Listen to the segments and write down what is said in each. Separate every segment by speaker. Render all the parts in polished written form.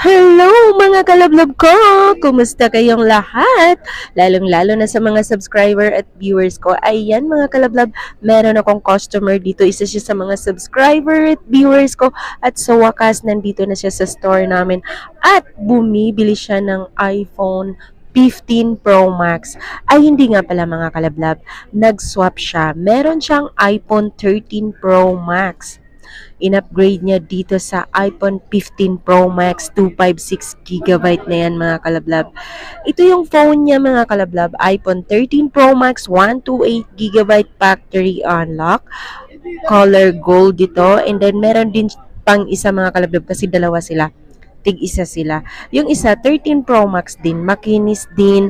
Speaker 1: Hello mga kalablog ko! Kumusta kayong lahat? Lalong-lalo na sa mga subscriber at viewers ko. Ayan mga kalablog, meron akong customer dito. Isa siya sa mga subscriber at viewers ko. At sa wakas, nandito na siya sa store namin. At bumibili siya ng iPhone 15 Pro Max. Ay hindi nga pala mga kalablog, nag-swap siya. Meron siyang iPhone 13 Pro Max. In-upgrade niya dito sa iPhone 15 Pro Max 256GB na yan mga kalablab. Ito yung phone niya mga kalablab, iPhone 13 Pro Max 128GB factory unlock, color gold dito, and then meron din pang isa mga kalablab kasi dalawa sila, tig-isa sila. Yung isa 13 Pro Max din, makinis din,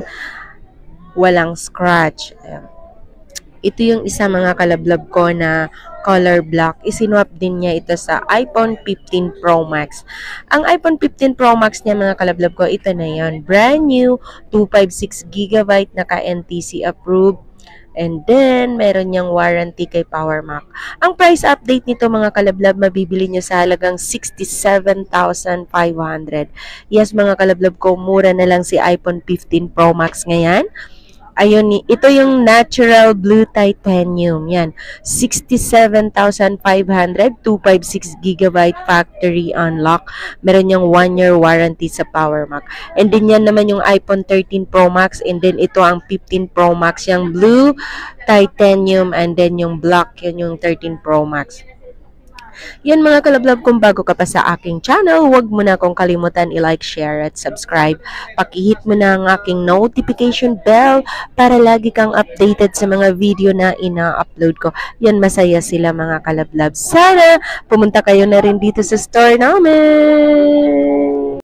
Speaker 1: walang scratch. Ito yung isa mga kalablab ko na color black. Isinwap din niya ito sa iPhone 15 Pro Max. Ang iPhone 15 Pro Max niya mga kalablab ko, ito na yon, brand new, 256GB, naka-NTC approved. And then, meron niyang warranty kay PowerMac. Ang price update nito mga kalablab, mabibili niyo sa halagang 67,500. Yes mga kalablab ko, mura na lang si iPhone 15 Pro Max ngayon. Ayun, ito yung natural blue titanium. Yan, 67,500, 256GB factory unlock. Meron yung 1-year warranty sa PowerMac. And then yan naman yung iPhone 13 Pro Max. And then ito ang 15 Pro Max, yung blue titanium. And then yung black, yun yung 13 Pro Max. Yan mga kalablab, kung bago ka pa sa aking channel, huwag mo na akong kalimutan i-like, share at subscribe. Pakihit mo na ang aking notification bell para lagi kang updated sa mga video na ina-upload ko. Yan, masaya sila mga kalablab. Sana pumunta kayo na rin dito sa store namin.